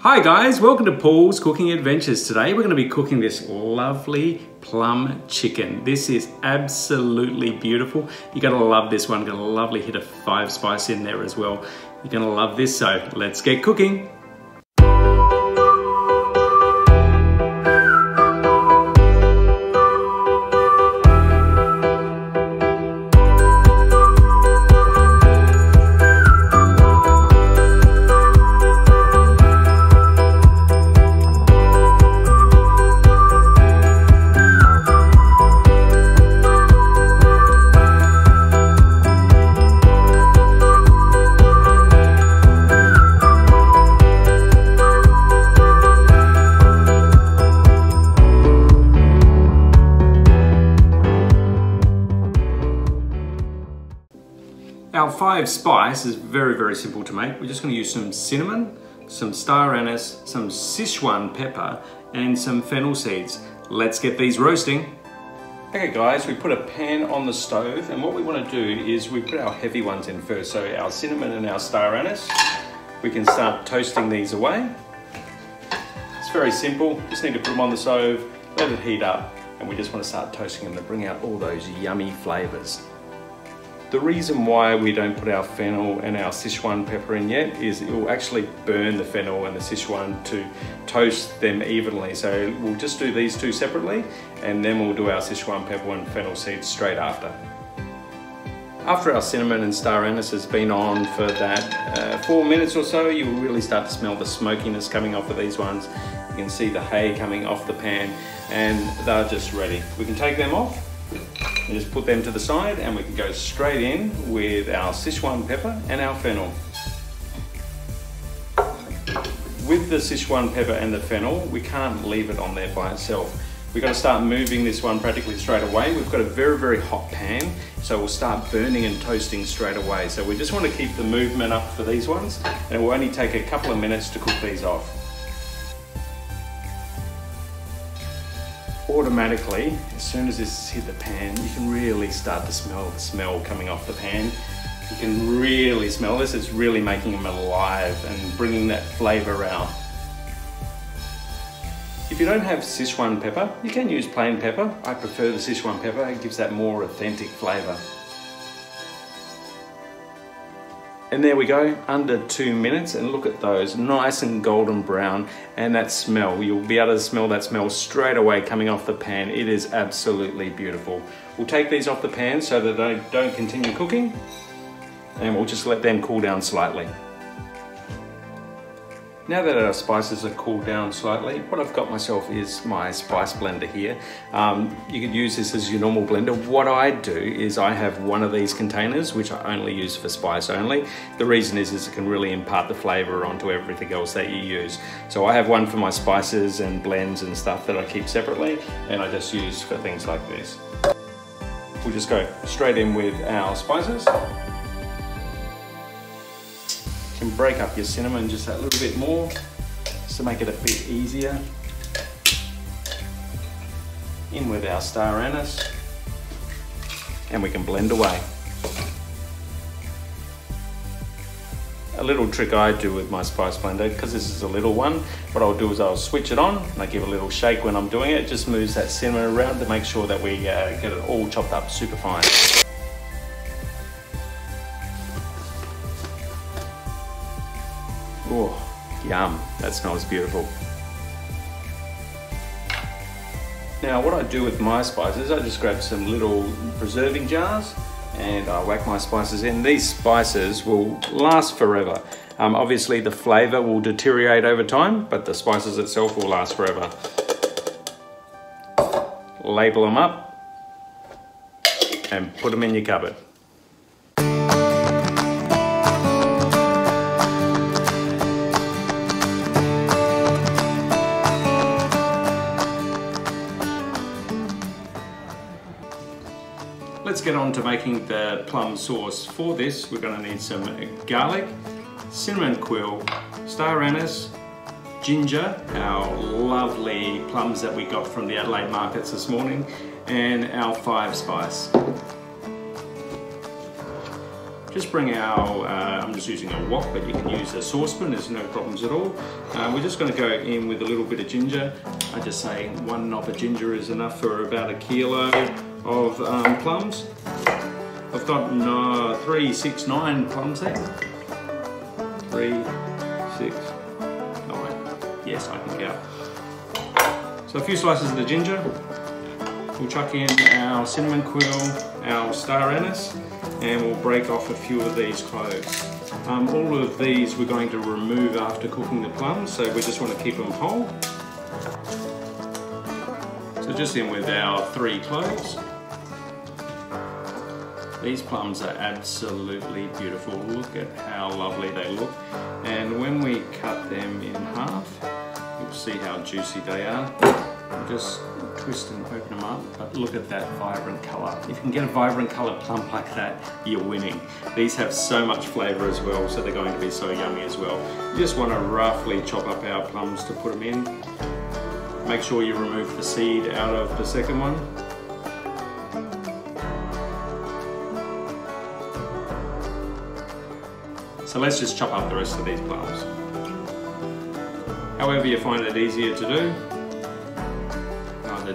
Hi guys, welcome to Paul's Cooking Adventures. Today we're going to be cooking this lovely plum chicken. This is absolutely beautiful. You're going to love this one. Got a lovely hit of 5 spice in there as well. You're going to love this, so let's get cooking. Our 5 spice is very simple to make. We're just going to use some cinnamon, some star anise, some Sichuan pepper, and some fennel seeds. Let's get these roasting. Okay guys, we put a pan on the stove, and what we want to do is we put our heavy ones in first. So our cinnamon and our star anise, we can start toasting these away. It's very simple, just need to put them on the stove, let it heat up, and we just want to start toasting them to bring out all those yummy flavors. The reason why we don't put our fennel and our Sichuan pepper in yet is it will actually burn the fennel and the Sichuan to toast them evenly. So we'll just do these two separately, and then we'll do our Sichuan pepper and fennel seeds straight after. After our cinnamon and star anise has been on for that 4 minutes or so, you will really start to smell the smokiness coming off of these ones. You can see the hay coming off the pan, and they're just ready. We can take them off. And just put them to the side, and we can go straight in with our Sichuan pepper and our fennel. With the Sichuan pepper and the fennel, we can't leave it on there by itself. We've got to start moving this one practically straight away. We've got a very hot pan, so we'll start burning and toasting straight away. So we just want to keep the movement up for these ones, and it will only take a couple of minutes to cook these off. Automatically, as soon as this hit the pan, you can really start to smell the smell coming off the pan. You can really smell this. It's really making them alive and bringing that flavor out. If you don't have Sichuan pepper, you can use plain pepper. I prefer the Sichuan pepper. It gives that more authentic flavor. And there we go, under 2 minutes, and look at those, nice and golden brown, and that smell, you'll be able to smell that smell straight away coming off the pan. It is absolutely beautiful. We'll take these off the pan so that they don't continue cooking, and we'll just let them cool down slightly. Now that our spices are cooled down slightly, what I've got myself is my spice blender here. You could use this as your normal blender. What I do is I have one of these containers, which I only use for spice only. The reason is it can really impart the flavor onto everything else that you use. So I have one for my spices and blends and stuff that I keep separately, and I just use for things like this. We'll just go straight in with our spices. You can break up your cinnamon just a little bit more, just to make it a bit easier. In with our star anise, and we can blend away. A little trick I do with my spice blender, because this is a little one, what I'll do is I'll switch it on, and I give a little shake when I'm doing it. It just moves that cinnamon around to make sure that we get it all chopped up super fine. Oh, yum, that smells beautiful. Now what I do with my spices, I just grab some little preserving jars and I whack my spices in. These spices will last forever. Obviously the flavor will deteriorate over time, but the spices itself will last forever. Label them up and put them in your cupboard. Let's get on to making the plum sauce. For this, we're going to need some garlic, cinnamon quill, star anise, ginger, our lovely plums that we got from the Adelaide markets this morning, and our 5 spice. just bring our, I'm just using a wok, but you can use a saucepan, there's no problems at all. We're just going to go in with a little bit of ginger. I just say 1 knob of ginger is enough for about 1 kilo of plums. I've got 3, 6, 9 plums there. 3, 6, 9. Yes, I can count. So a few slices of the ginger. We'll chuck in our cinnamon quill, our star anise, and we'll break off a few of these cloves. All of these we're going to remove after cooking the plums, so we just want to keep them whole. So just in with our 3 cloves. These plums are absolutely beautiful. Look at how lovely they look. And when we cut them in half, you'll see how juicy they are. Just twist and open them up, but look at that vibrant colour. If you can get a vibrant coloured plum like that, you're winning. These have so much flavour as well, so they're going to be so yummy as well. You just want to roughly chop up our plums to put them in. Make sure you remove the seed out of the second one. So let's just chop up the rest of these plums. However you find it easier to do.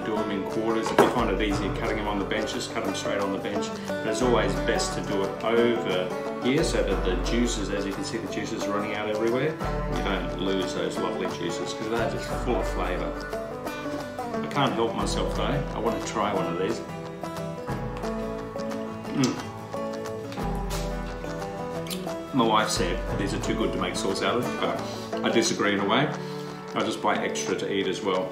Do them in quarters. If you find it easier cutting them on the bench, just cut them straight on the bench. But it's always best to do it over here so that the juices, as you can see, the juices running out everywhere. You don't lose those lovely juices because they're just full of flavour. I can't help myself though. I want to try one of these. My wife said these are too good to make sauce out of, but I disagree in a way. I just buy extra to eat as well.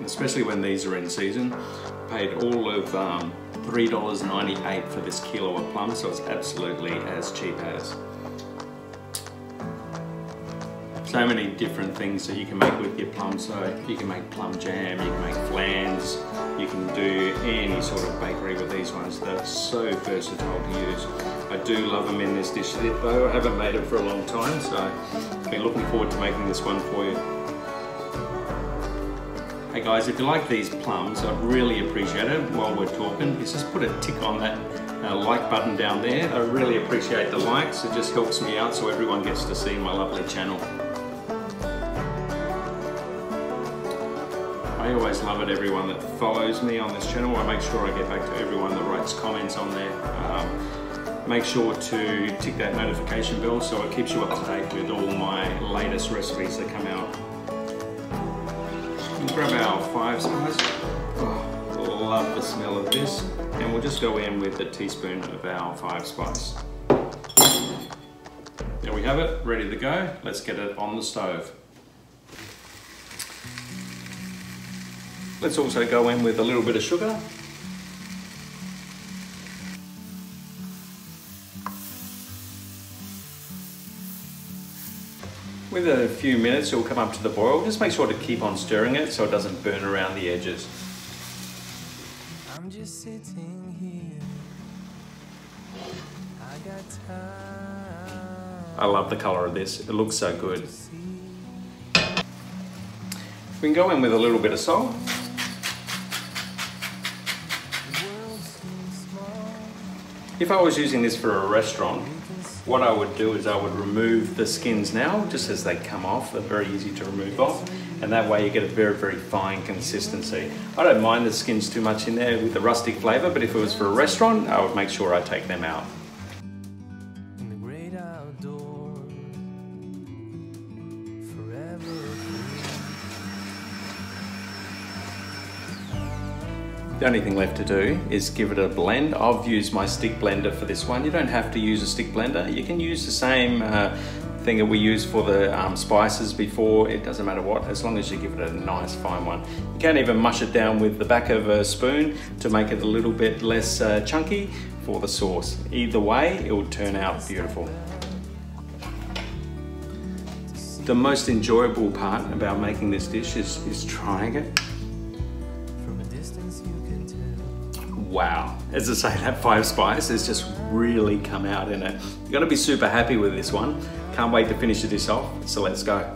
Especially when these are in season. I paid all of $3.98 for this kilo of plums, so it's absolutely as cheap as. So many different things that you can make with your plums. So you can make plum jam, you can make flans, you can do any sort of bakery with these ones. They're so versatile to use. I do love them in this dish though. I haven't made it for a long time, so I've been looking forward to making this one for you. Hey guys, if you like these plums, I'd really appreciate it while we're talking, is just put a tick on that like button down there. I really appreciate the likes, it just helps me out so everyone gets to see my lovely channel. I always love it, everyone that follows me on this channel. I make sure I get back to everyone that writes comments on there. Make sure to tick that notification bell so it keeps you up to date with all my latest recipes that come out. Grab our 5 spice. Oh, love the smell of this. And we'll just go in with a teaspoon of our 5 spice. There we have it, ready to go. Let's get it on the stove. Let's also go in with a little bit of sugar. With a few minutes it will come up to the boil. Just make sure to keep on stirring it so it doesn't burn around the edges. I'm just sitting here. I got time. I love the colour of this. It looks so good. We can go in with a little bit of salt. If I was using this for a restaurant, what I would do is I would remove the skins now, just as they come off. They're very easy to remove off, and that way you get a very, very fine consistency. I don't mind the skins too much in there with the rustic flavour, but if it was for a restaurant, I would make sure I take them out. In the great outdoors, forever. The only thing left to do is give it a blend. I've used my stick blender for this one. You don't have to use a stick blender. You can use the same thing that we used for the spices before. It doesn't matter what, as long as you give it a nice fine one. You can even mush it down with the back of a spoon to make it a little bit less chunky for the sauce. Either way, it will turn out beautiful. The most enjoyable part about making this dish is trying it. Wow, as I say, that 5 spice has just really come out in it. You're gonna be super happy with this one. Can't wait to finish this off, so let's go.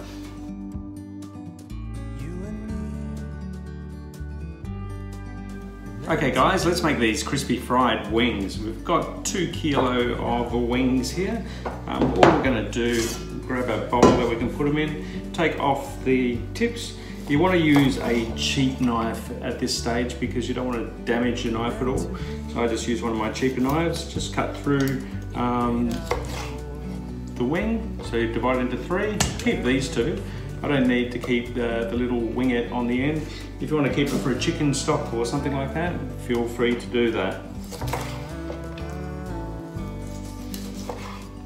Okay guys, let's make these crispy fried wings. We've got 2 kilo of wings here. All we're gonna do, grab a bowl that we can put them in, take off the tips. You want to use a cheap knife at this stage because you don't want to damage your knife at all. So I just use one of my cheaper knives, just cut through the wing. So you divide it into 3, keep these 2. I don't need to keep the little wingette on the end. If you want to keep it for a chicken stock or something like that, feel free to do that.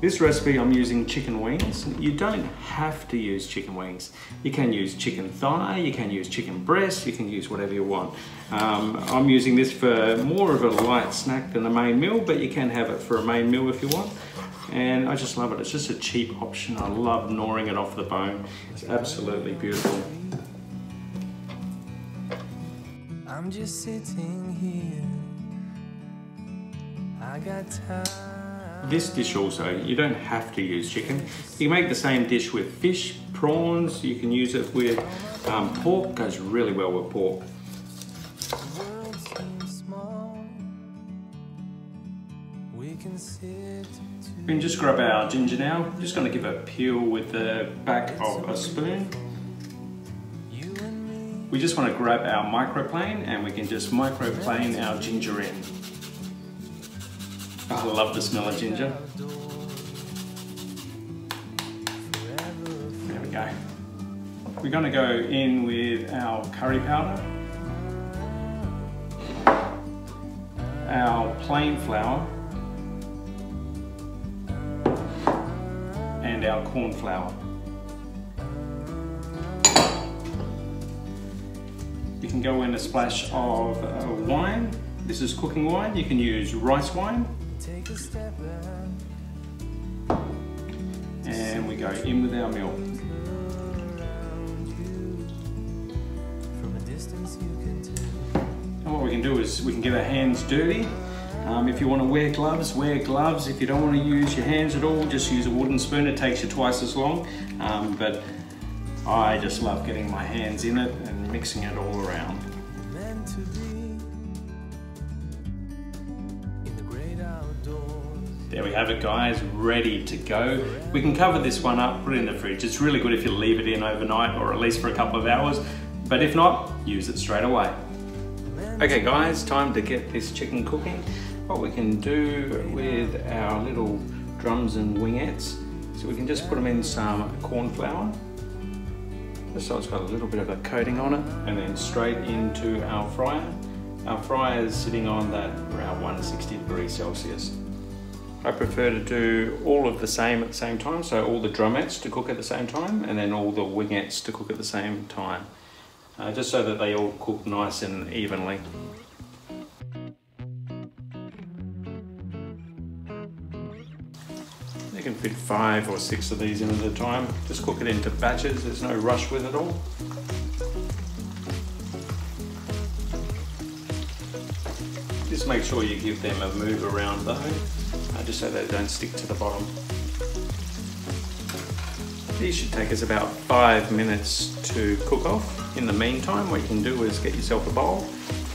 This recipe I'm using chicken wings. You don't have to use chicken wings. You can use chicken thigh, you can use chicken breast, you can use whatever you want. I'm using this for more of a light snack than a main meal, but you can have it for a main meal if you want. And I just love it. It's just a cheap option. I love gnawing it off the bone. It's absolutely beautiful. I'm just sitting here. I got time. This dish also, you don't have to use chicken. You can make the same dish with fish, prawns. You can use it with pork. Goes really well with pork. We can just grab our ginger now. I'm just going to give it a peel with the back of a spoon. We just want to grab our microplane and we can just microplane our ginger in. I love the smell of ginger. There we go. We're going to go in with our curry powder, our plain flour, and our corn flour. You can go in a splash of wine. This is cooking wine. You can use rice wine. And we go in with our milk. And what we can do is we can get our hands dirty. If you want to wear gloves, wear gloves. If you don't want to use your hands at all, just use a wooden spoon. It takes you twice as long. But I just love getting my hands in it and mixing it all around. There we have it guys, ready to go. We can cover this one up, put it in the fridge. It's really good if you leave it in overnight or at least for a couple of hours. But if not, use it straight away. Okay guys, time to get this chicken cooking. What we can do with our little drums and wingettes, so we can just put them in some corn flour, just so it's got a little bit of a coating on it, and then straight into our fryer. Our fryer is sitting on that around 160 degrees Celsius. I prefer to do all of the same at the same time, so all the drumettes to cook at the same time, and then all the wingettes to cook at the same time, just so that they all cook nice and evenly. You can fit 5 or 6 of these in at a time. Just cook it into batches, there's no rush with it all. Just make sure you give them a move around though, just so they don't stick to the bottom. These should take us about 5 minutes to cook off. In the meantime, what you can do is get yourself a bowl,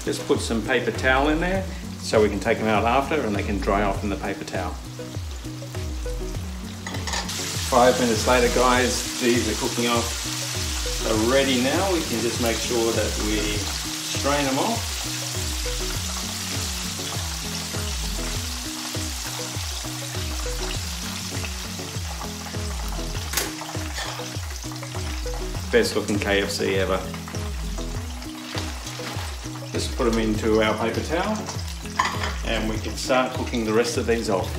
just put some paper towel in there so we can take them out after and they can dry off in the paper towel. 5 minutes later guys, these are cooking off. They're ready now. We can just make sure that we strain them off. Best looking KFC ever. Just put them into our paper towel and we can start cooking the rest of these off.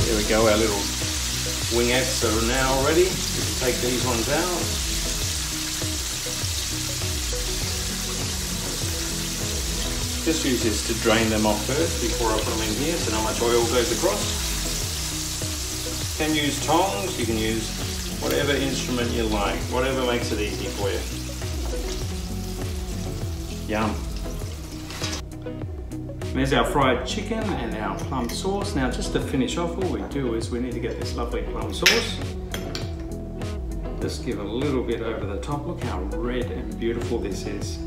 There we go, our little wingettes are now ready. We can take these ones out. Just use this to drain them off first before I put them in here, so not much oil goes across. You can use tongs, you can use whatever instrument you like, whatever makes it easy for you. Yum. There's our fried chicken and our plum sauce. Now just to finish off, all we do is we need to get this lovely plum sauce. Just give a little bit over the top. Look how red and beautiful this is.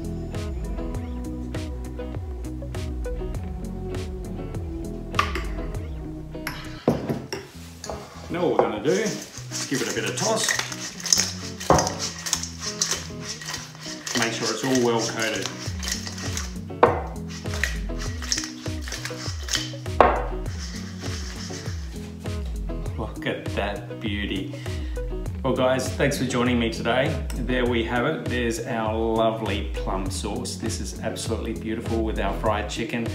Now what we're going to do is give it a bit of toss. Make sure it's all well coated. Look at that beauty. Well guys, thanks for joining me today. There we have it. There's our lovely plum sauce. This is absolutely beautiful with our fried chicken.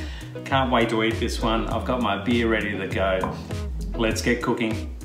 Can't wait to eat this one. I've got my beer ready to go. Let's get cooking.